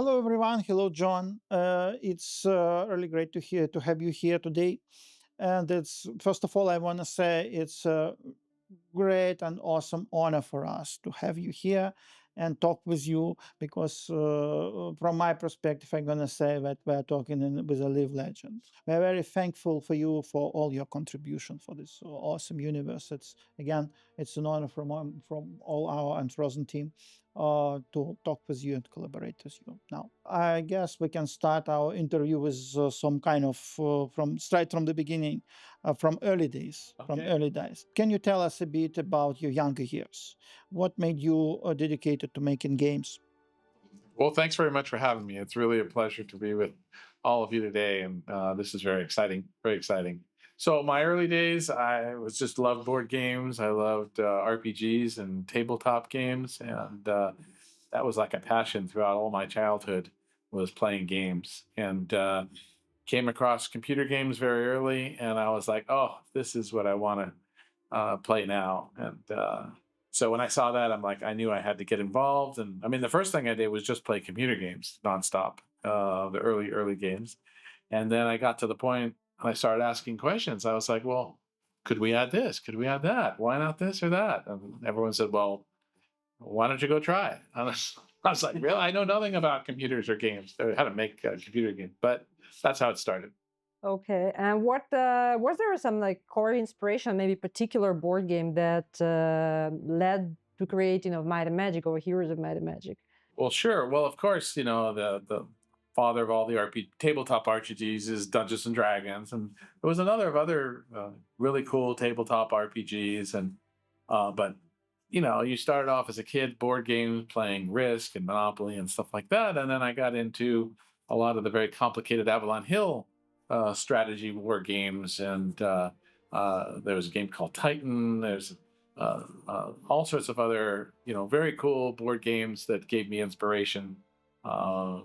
Hello, everyone. Hello, John. It's really great to have you here today. And it's first of all, I want to say it's a great and awesome honor for us to have you here and talk with you because, from my perspective, I'm going to say that we're talking with a live legend. We're very thankful for you for all your contribution for this awesome universe. It's an honor from all our Unfrozen team to talk with you and collaborate with you. Now, I guess we can start our interview with some kind of from straight from the beginning, from early days. From Okay. early days. Can you tell us a bit about your younger years? What made you dedicated to making games? Well, thanks very much for having me. It's really a pleasure to be with all of you today, and this is very exciting. Very exciting. So, my early days, I was just loved board games. I loved RPGs and tabletop games, and that was like a passion throughout all my childhood. Was playing games, and came across computer games very early, and I was like, "Oh, this is what I want to play now." And so when I saw that, I'm like, I knew I had to get involved. And I mean, the first thing I did was just play computer games nonstop, the early games. And then I got to the point and I started asking questions. I was like, well, could we add this? Could we add that? Why not this or that? And everyone said, well, why don't you go try it? I was like, really? I know nothing about computers or games or how to make computer games, but that's how it started. Okay, and what was there some like core inspiration, maybe particular board game that led to creating of Might and Magic or Heroes of Might and Magic? Well, sure. Well, of course, the father of all the tabletop RPGs is Dungeons and Dragons, and there was another of other really cool tabletop RPGs, and but you started off as a kid board games playing Risk and Monopoly and stuff like that, and then I got into a lot of the very complicated Avalon Hill strategy war games, and there was a game called Titan. There's all sorts of other, very cool board games that gave me inspiration, uh,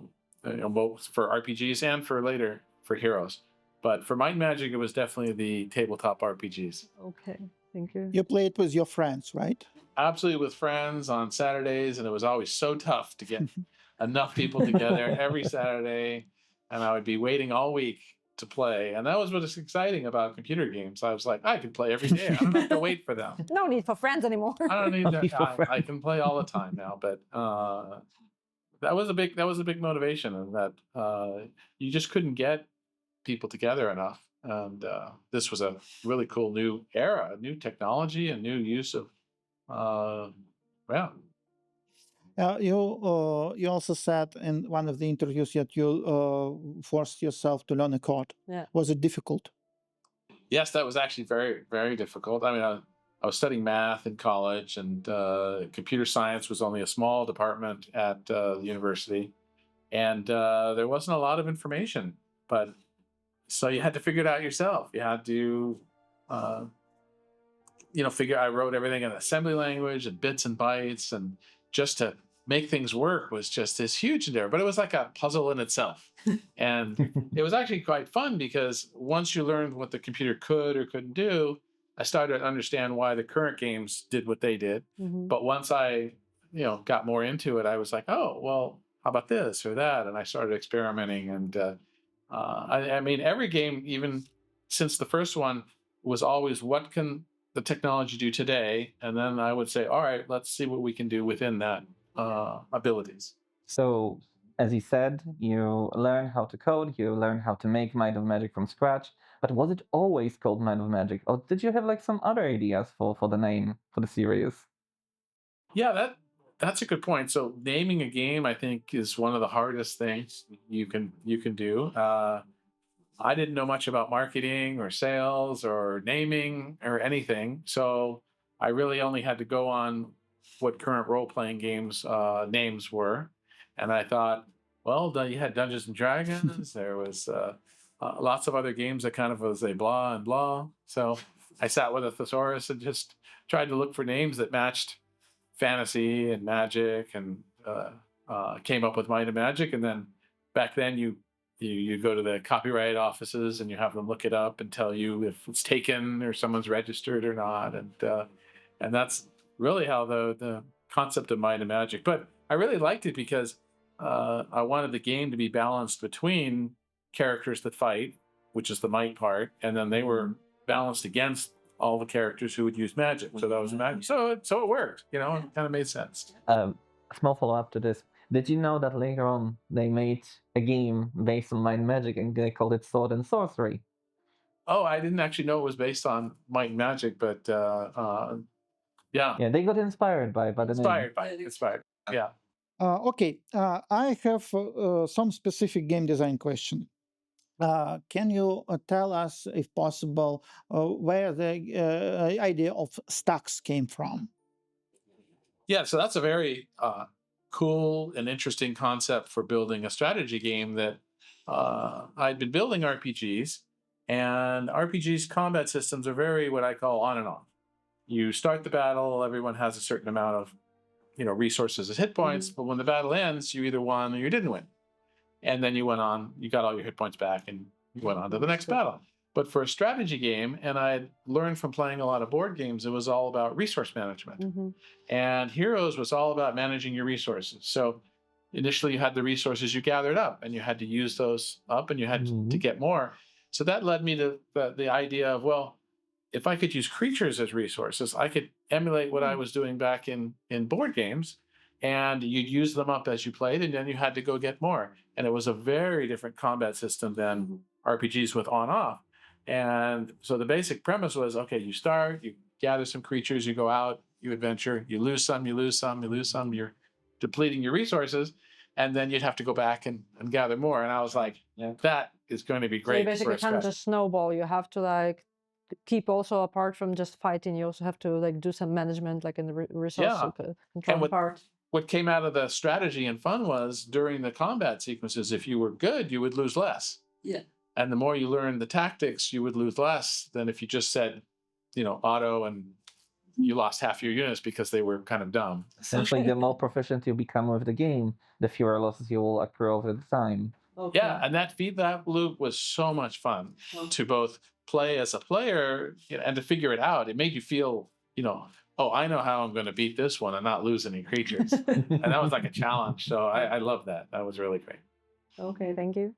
both for RPGs and for later for Heroes. But for Might and Magic, it was definitely the tabletop RPGs. Okay, thank you. You played with your friends, right? Absolutely with friends on Saturdays, and it was always so tough to get enough people together every Saturday, and I would be waiting all week to play. And that was what was exciting about computer games. I was like, I can play every day. I don't have to wait for them. No need for friends anymore. I don't need need that. for I can play all the time now, but that was a big motivation, and that you just couldn't get people together enough. And this was a really cool new era, new technology, and new use of yeah. You also said in one of the interviews that you forced yourself to learn a chord. Yeah. Was it difficult? Yes, that was actually very, very difficult. I mean, I was studying math in college, and computer science was only a small department at the university, and there wasn't a lot of information. But so you had to figure it out yourself. You had to, uh, figure. I wrote everything in assembly language and bits and bytes, and just to make things work was just this huge endeavor. But it was like a puzzle in itself, and it was actually quite fun because once you learned what the computer could or couldn't do, I started to understand why the current games did what they did. Mhm. But once I, got more into it, I was like, oh, well, how about this or that? And I started experimenting. And I mean, every game, even since the first one, was always what can the technology do today? And then I would say, all right, let's see what we can do within that abilities. So, as you said, you learn how to code, you learn how to make Might of Magic from scratch. But was it always called Might of Magic, or did you have like some other ideas for the name for the series? Yeah, that's a good point. So naming a game, I think, is one of the hardest things you can do. I didn't know much about marketing or sales or naming or anything, so I really only had to go on what current role playing games names were, and I thought, well, you had Dungeons and Dragons. There was lots of other games that kind of was a blah and blah. So I sat with a thesaurus and just tried to look for names that matched fantasy and magic, and came up with Might and Magic. And then back then, you go to the copyright offices and you have them look it up and tell you if it's taken or someone's registered or not, and that's really how the concept of Might and Magic. But I really liked it because I wanted the game to be balanced between characters that fight, which is the might part, and then they were balanced against all the characters who would use magic. So that was magic. So it worked. You know, it kind of made sense. A small follow-up to this. Did you know that later on they made a game based on Might and Magic and they called it Sword and Sorcery? Oh, I didn't actually know it was based on Might and Magic, but yeah, Yeah, they got inspired by the name. inspired. Yeah. Okay, I have some specific game design question. Can you tell us, if possible, where the idea of stacks came from? Yeah, so that's a very cool and interesting concept for building a strategy game that I'd been building RPGs, and RPGs combat systems are very what I call on and off. You start the battle, everyone has a certain amount of resources as hit points, but when the battle ends, you either won or you didn't win. And then you went on, you got all your hit points back, and you went on to the next battle. But for a strategy game, and I learned from playing a lot of board games, it was all about resource management. And Heroes was all about managing your resources. So initially you had the resources you gathered up, and you had to use those up, and you had to get more. So that led me to the idea of, well, if I could use creatures as resources, I could emulate what I was doing back in board games, and you'd use them up as you played, and then you had to go get more. And it was a very different combat system than RPGs with on-off. And so the basic premise was, okay, you start, you gather some creatures, you go out, you adventure, you lose some, you lose some, you lose some, you're depleting your resources, and then you'd have to go back and gather more. And I was like, that is going to be great. So you basically can't just snowball. You have to like keep also, apart from just fighting, you also have to like do some management, like in the resource control part. What came out of the strategy and fun was during the combat sequences, if you were good, you would lose less. Yeah. And the more you learned the tactics, you would lose less than if you just said, auto, and you lost half your units because they were kind of dumb. Essentially, the more proficient you become with the game, the fewer losses you will accrue over the time. Okay. Yeah, and that feedback loop was so much fun to both play as a player and to figure it out. It made you feel, oh, I know how I'm going to beat this one and not lose any creatures. And that was like a challenge. So I love that. That was really great. Okay, thank you.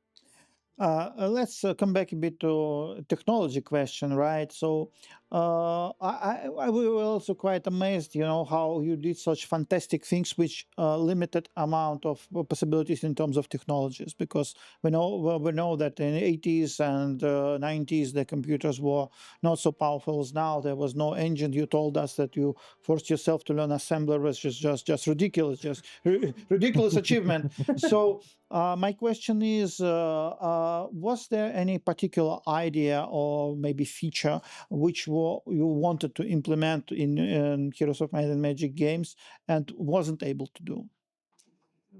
Let's come back a bit to technology question, right? So I was also quite amazed, how you did such fantastic things, which limited amount of possibilities in terms of technologies, because we know that in the 80s and 90s the computers were not so powerful as now. There was no engine. You told us that you forced yourself to learn assembler, which is just ridiculous, just ridiculous achievement. So my question is, was there any particular idea or maybe feature which you wanted to implement in Heroes of Might and Magic games and wasn't able to do?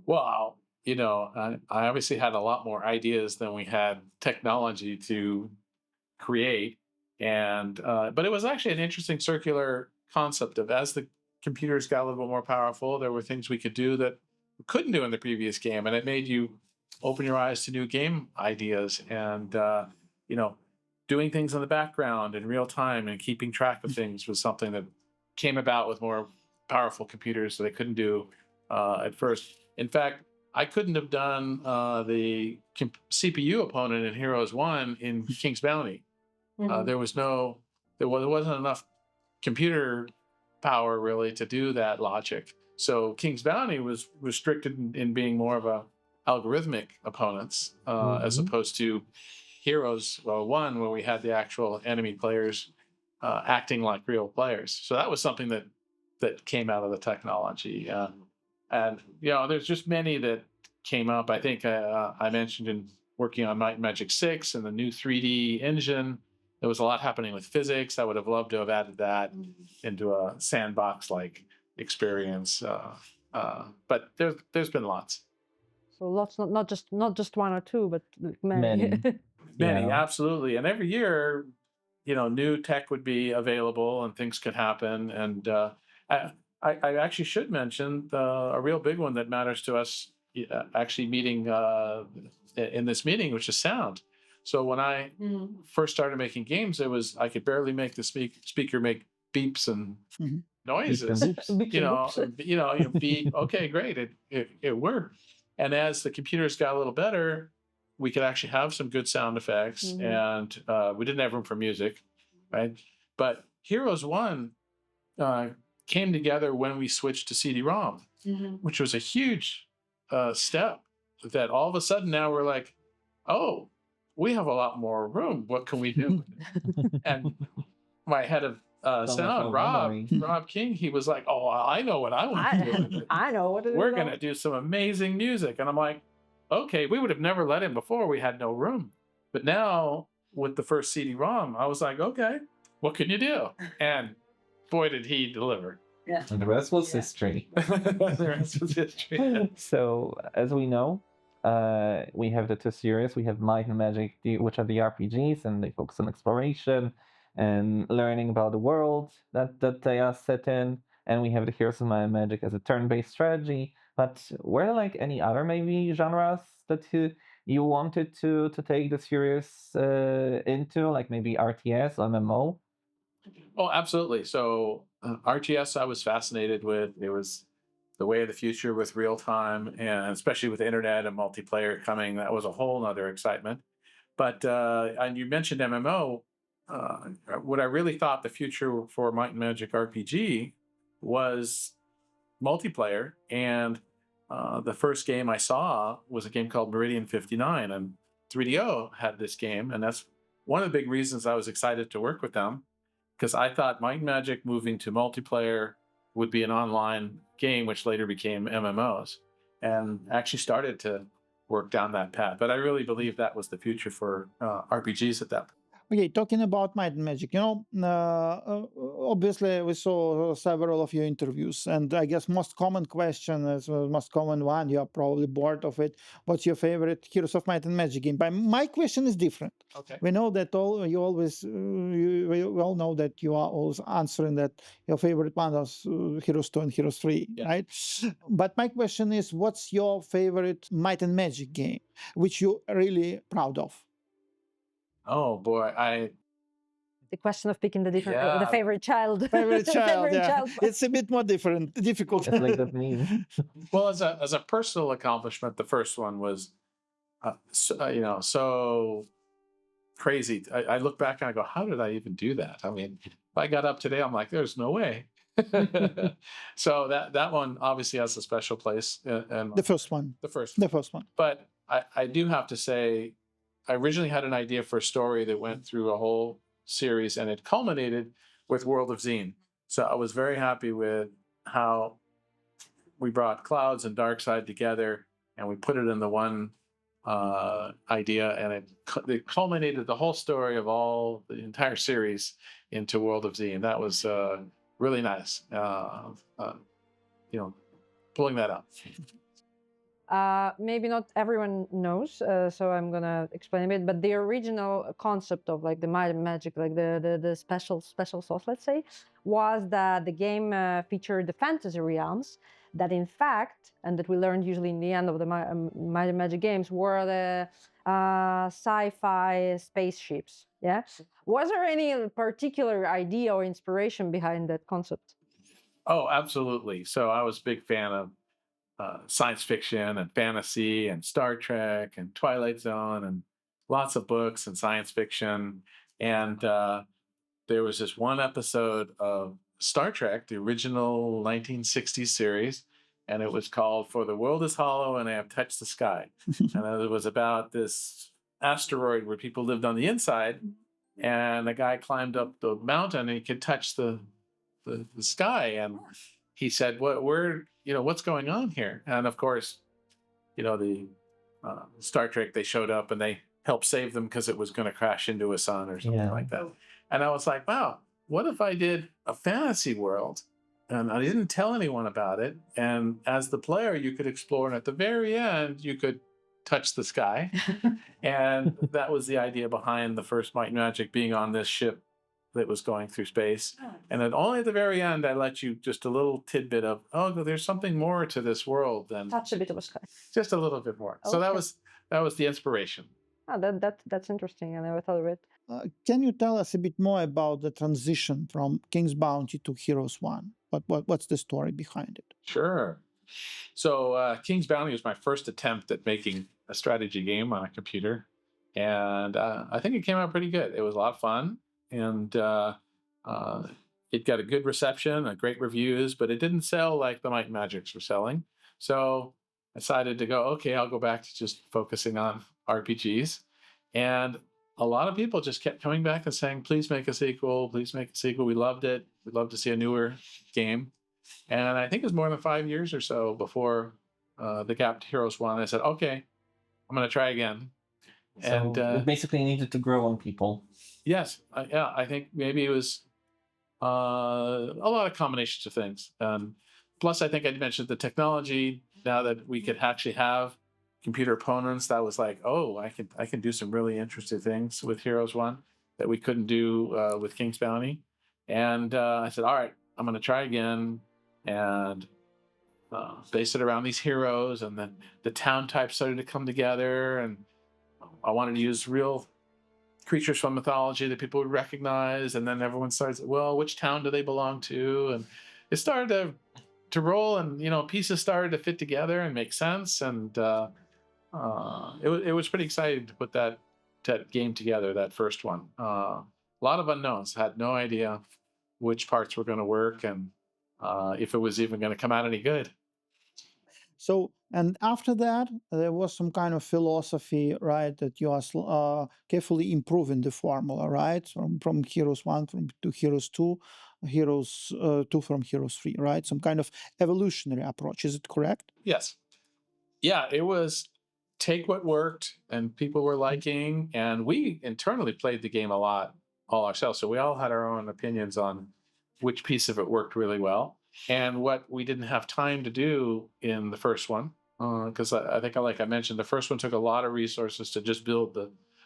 Well, I obviously had a lot more ideas than we had technology to create. And but it was actually an interesting circular concept of, as the computers got a little bit more powerful, there were things we could do that we couldn't do in the previous game. And it made you open your eyes to new game ideas, and doing things in the background in real time and keeping track of things was something that came about with more powerful computers that they couldn't do at first. In fact, I couldn't have done the CPU opponent in Heroes 1 in King's Bounty. There wasn't enough computer power really to do that logic. So King's Bounty was restricted in being more of a algorithmic opponents as opposed to Heroes 1, where we had the actual enemy players acting like real players. So that was something that came out of the technology. And there's just many that came up. I think I mentioned in working on Might and Magic 6 and the new 3D engine, there was a lot happening with physics. I would have loved to have added that into a sandbox-like experience. But there's been lots. So lots, not just one or two, but many. Many, absolutely. And every year, new tech would be available and things could happen. And I actually should mention a real big one that matters to us actually meeting in this meeting, which is sound. So when I first started making games, I could barely make the speaker make beeps and noises. Beep. Okay, great. It worked. And as the computers got a little better, we could actually have some good sound effects, and we didn't have room for music, right? But Heroes 1 came together when we switched to CD-ROM, which was a huge step. That all of a sudden now we're like, oh, we have a lot more room. What can we do? And my head of sound, Rob King, he was like, oh, I know what I want to do with it. I know what to do. We're going to do some amazing music. And I'm like, okay, we would have never let him before. We had no room. But now with the first CD-ROM, I was like, okay, what can you do? And boy, did he deliver. Yeah. And the rest was history. The rest was history. So, as we know, we have the two series. We have Might and Magic, which are the RPGs, and they focus on exploration and learning about the world that they are set in. And we have the Heroes of Might and Magic as a turn-based strategy. But were there like any other maybe genres that you wanted to take the series into, like maybe RTS or MMO? Oh, absolutely. So RTS I was fascinated with. It was the way of the future with real time, and especially with the internet and multiplayer coming, that was a whole nother excitement. But and you mentioned MMO. What I really thought the future for Might and Magic RPG was multiplayer, and the first game I saw was a game called Meridian 59, and 3DO had this game, and that's one of the big reasons I was excited to work with them, because I thought Might and Magic moving to multiplayer would be an online game, which later became MMOs, and actually started to work down that path. But I really believe that was the future for RPGs at that point. Okay, talking about Might and Magic, obviously we saw several of your interviews, and I guess most common question is most common one. You are probably bored of it. What's your favorite Heroes of Might and Magic game? But my question is different. Okay. We know that we all know that you are always answering that your favorite one was Heroes 2 and Heroes 3, right? But my question is, what's your favorite Might and Magic game, which you're really proud of? Oh boy, The question of picking the different, the favorite child. Favorite child, child. It's a bit more difficult. Just like that mean. well, as a personal accomplishment, the first one was, so crazy. I look back and I go, how did I even do that? I mean, if I got up today, I'm like, there's no way. So that one obviously has a special place. And The first one. The first one. But I do have to say, I originally had an idea for a story that went through a whole series, and it culminated with World of Zine. So I was very happy with how we brought Clouds and Darkside together, and we put it in the one idea, and it culminated the whole story of the entire series into World of Zine. That was really nice, pulling that up. Maybe not everyone knows, so I'm gonna explain a bit. But the original concept of like the Might and Magic, like the special sauce, let's say, was that the game featured the fantasy realms that, in fact, and that we learned usually in the end of the Might and Magic games, were the sci-fi spaceships. Yeah. Was there any particular idea or inspiration behind that concept? Oh, absolutely. So I was a big fan of science fiction and fantasy and Star Trek and Twilight Zone and lots of books and science fiction. And there was this one episode of Star Trek, the original 1960s series, and it was called For the World is Hollow and I Have Touched the Sky. And it was about this asteroid where people lived on the inside, and a guy climbed up the mountain and he could touch the sky. And he said, what's going on here? And of course, the Star Trek, they showed up and they helped save them because it was going to crash into a sun or something like that. And I was like, wow, what if I did a fantasy world and I didn't tell anyone about it? And as the player, you could explore, and at the very end, you could touch the sky. And that was the idea behind the first Might and Magic being on this ship that was going through space. And then only at the very end, I let you just a little tidbit of, there's something more to this world than touch a bit of a sky. Just a little bit more. Okay. So that was the inspiration. Oh, that's interesting. I never thought of it. Can you tell us a bit more about the transition from King's Bounty to Heroes 1? What's the story behind it? Sure. So King's Bounty was my first attempt at making a strategy game on a computer, and I think it came out pretty good. It was a lot of fun, and uh, it got a good reception, great reviews, but it didn't sell like the Might and Magics were selling. So I decided to go, okay, I'll go back to just focusing on RPGs. And a lot of people just kept coming back and saying, please make a sequel, please make a sequel. We loved it. We'd love to see a newer game. And I think it was more than 5 years or so before the gap to Heroes 1. I said, okay, I'm going to try again. So it basically needed to grow on people. Yes. Yeah, I think maybe it was a lot of combinations of things. Plus, I think I mentioned the technology. Now that we could actually have computer opponents, that was like, oh, I can do some really interesting things with Heroes 1 that we couldn't do with King's Bounty. And I said, all right, I'm going to try again and base it around these heroes. And then the town types started to come together. And I wanted to use real creatures from mythology that people would recognize. And then everyone starts, well, which town do they belong to? And it started to roll, and pieces started to fit together and make sense. And it was pretty exciting to put that game together, that first one. A lot of unknowns. Had no idea which parts were going to work, and if it was even going to come out any good. So, and after that, there was some kind of philosophy, right, that you are carefully improving the formula, right, from Heroes 1 to Heroes 2, Heroes 2 from Heroes 3, right? Some kind of evolutionary approach. Is it correct? Yes. Yeah, it was take what worked and people were liking, and we internally played the game a lot all ourselves. So we all had our own opinions on which piece of it worked really well and what we didn't have time to do in the first one. Because I think, like I mentioned, the first one took a lot of resources to just build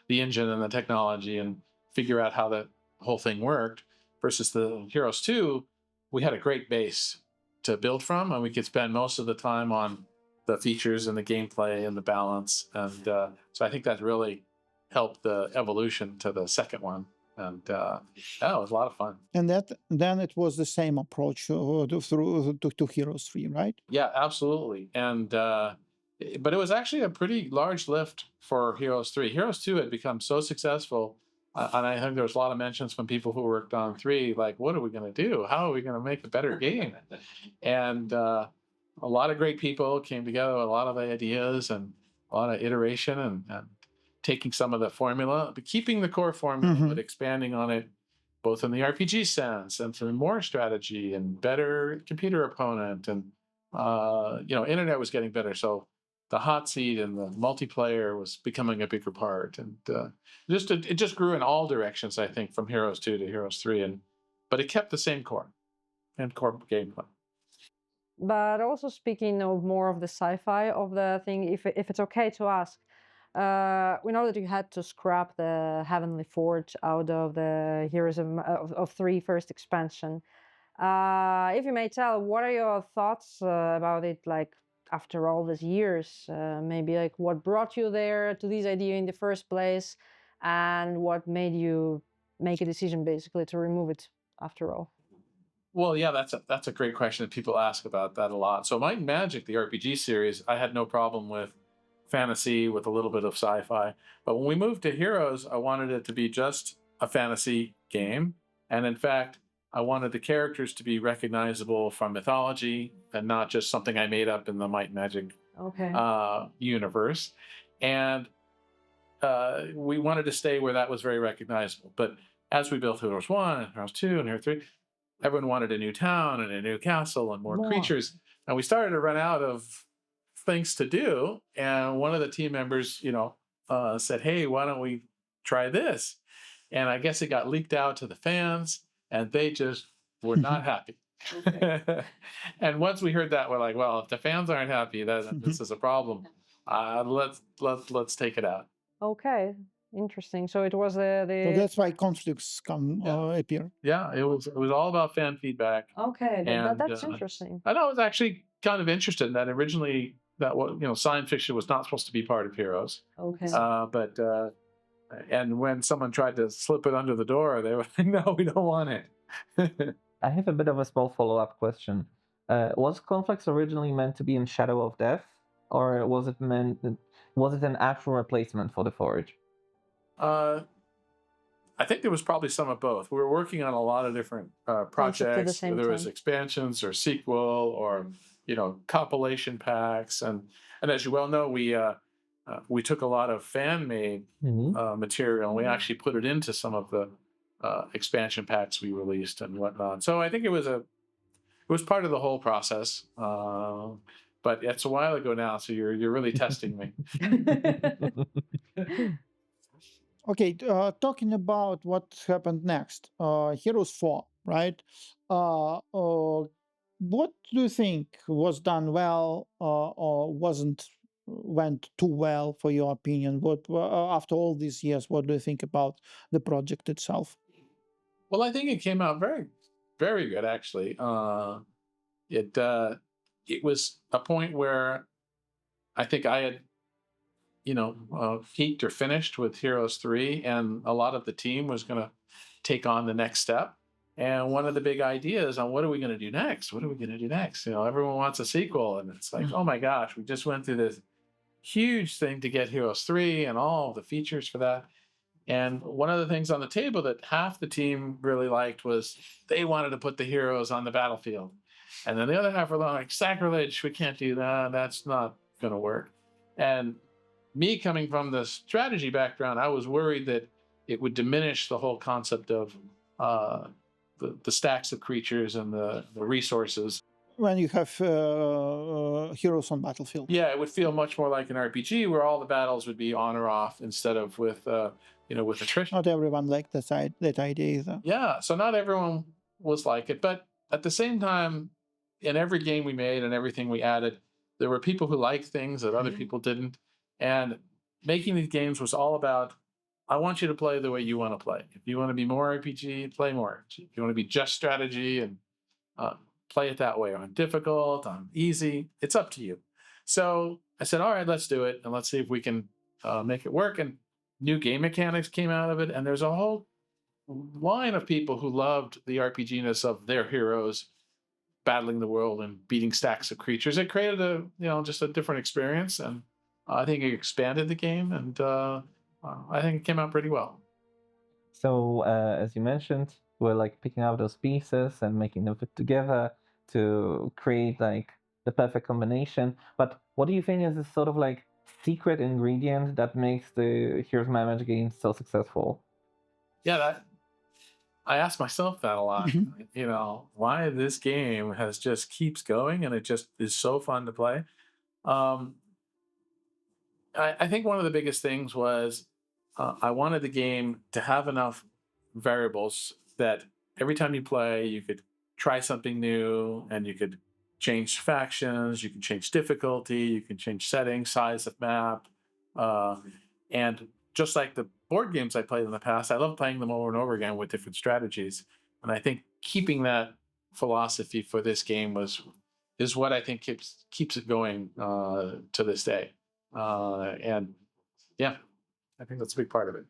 the engine and the technology and figure out how the whole thing worked. Versus the Heroes 2, we had a great base to build from, and we could spend most of the time on the features and the gameplay and the balance. And so I think that really helped the evolution to the second one. And it was a lot of fun. And then it was the same approach to Heroes 3, right? Yeah, absolutely. And but it was actually a pretty large lift for Heroes 3. Heroes 2 had become so successful, and I think there was a lot of mentions from people who worked on 3, like, what are we going to do? How are we going to make a better game? And a lot of great people came together with a lot of ideas and a lot of iteration and taking some of the formula, but keeping the core formula, but expanding on it, both in the RPG sense and through more strategy and better computer opponent. And, internet was getting better. So the hot seat and the multiplayer was becoming a bigger part. And it just grew in all directions, I think, from Heroes 2 to Heroes 3. But it kept the same core and core gameplay. But also speaking of more of the sci-fi of the thing, if it's okay to ask, we know that you had to scrap the Heavenly Forge out of the Heroes of 3 first expansion. If you may tell, what are your thoughts about it, like, after all these years? Maybe, like, what brought you there to this idea in the first place, and what made you make a decision, basically, to remove it after all? Well, yeah, that's a great question. People ask about that a lot. So Might and Magic, the RPG series, I had no problem with fantasy with a little bit of sci-fi. But when we moved to Heroes, I wanted it to be just a fantasy game. And in fact, I wanted the characters to be recognizable from mythology and not just something I made up in the Might and Magic universe. And we wanted to stay where that was very recognizable. But as we built Heroes 1 and Heroes 2 and Heroes 3, everyone wanted a new town and a new castle and more creatures. And we started to run out of things to do. And one of the team members, said, hey, why don't we try this? And I guess it got leaked out to the fans, and they just were not happy. And once we heard that, we're like, well, if the fans aren't happy, this is a problem. Let's take it out. Okay, interesting. So it was So that's why conflicts appear. Yeah, it was all about fan feedback. Okay, that's interesting. I know I was actually kind of interested in that originally. That science fiction was not supposed to be part of Heroes. Okay. But and when someone tried to slip it under the door, they were like, "No, we don't want it." I have a bit of a small follow-up question. Was Conflux originally meant to be in Shadow of Death, or was it an actual replacement for the Forge? Uh, I think there was probably some of both. We were working on a lot of different Concept at the projects. same There was time. expansions or sequel or compilation packs, and as you well know, we took a lot of fan made material and we actually put it into some of the expansion packs we released and whatnot. So I think it was part of the whole process. But it's a while ago now, so you're really testing me. Okay, talking about what happened next, Heroes 4, right? What do you think was done well or went too well, for your opinion? What after all these years, what do you think about the project itself? Well, I think it came out very, very good actually. It it was a point where I think I had peaked or finished with Heroes 3, and a lot of the team was going to take on the next step. And one of the big ideas on what are we going to do next? What are we going to do next? Everyone wants a sequel, and it's like, oh my gosh, we just went through this huge thing to get Heroes 3 and all the features for that. And one of the things on the table that half the team really liked was they wanted to put the heroes on the battlefield. And then the other half were like, sacrilege, we can't do that. That's not going to work. And me coming from the strategy background, I was worried that it would diminish the whole concept of the stacks of creatures and the resources. When you have heroes on battlefield. Yeah, it would feel much more like an RPG where all the battles would be on or off instead of with attrition. Not everyone liked that idea either. Yeah, so not everyone was like it, but at the same time, in every game we made and everything we added, there were people who liked things that other people didn't. And making these games was all about, I want you to play the way you want to play. If you want to be more RPG, play more. If you want to be just strategy and play it that way, on difficult, on easy, it's up to you. So I said, all right, let's do it. And let's see if we can make it work. And new game mechanics came out of it. And there's a whole line of people who loved the RPG-ness of their heroes battling the world and beating stacks of creatures. It created just a different experience, and I think it expanded the game, and I think it came out pretty well. So, as you mentioned, we're like picking out those pieces and making them fit together to create like the perfect combination. But what do you think is this sort of like secret ingredient that makes the Heroes of Might and Magic games so successful? Yeah, I ask myself that a lot. Why this game just keeps going and it just is so fun to play. I think one of the biggest things was I wanted the game to have enough variables that every time you play, you could try something new and you could change factions, you can change difficulty, you can change settings, size of map. And just like the board games I played in the past, I love playing them over and over again with different strategies. And I think keeping that philosophy for this game is what I think keeps it going to this day. And yeah, I think that's a big part of it.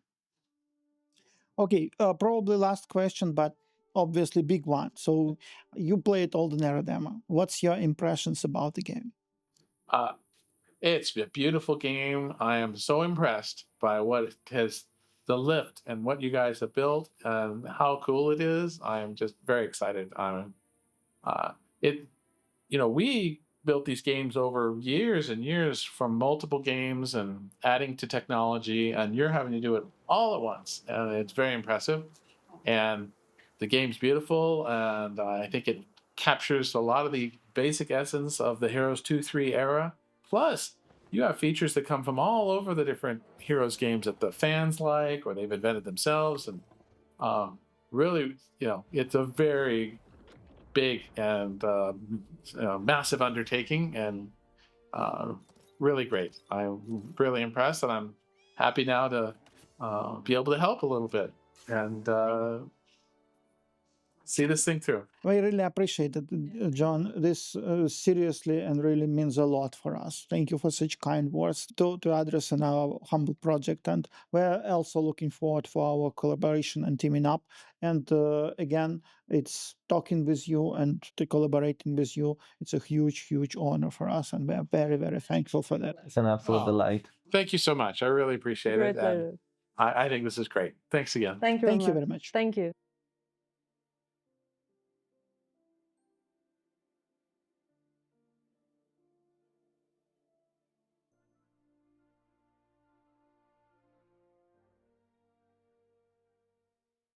Okay, probably last question, but obviously big one. So you played Olden Era demo. What's your impressions about the game? It's a beautiful game. I am so impressed by the lift and what you guys have built and how cool it is. I am just very excited. We built these games over years and years from multiple games and adding to technology, and you're having to do it all at once. And it's very impressive. And the game's beautiful, and I think it captures a lot of the basic essence of the Heroes 2-3 era. Plus, you have features that come from all over the different Heroes games that the fans like or they've invented themselves. And really, it's a very big and massive undertaking, and really great. I'm really impressed, and I'm happy now to be able to help a little bit. And see this thing through. We really appreciate it, John. This seriously and really means a lot for us. Thank you for such kind words to address in our humble project, and we're also looking forward for our collaboration and teaming up. And again, it's talking with you and to collaborating with you. It's a huge, huge honor for us, and we're very, very thankful for that. It's an absolute Oh. delight. Thank you so much. I really appreciate Great it. And pleasure. I think this is great. Thanks again. Thank you. Thank you very much. Thank you.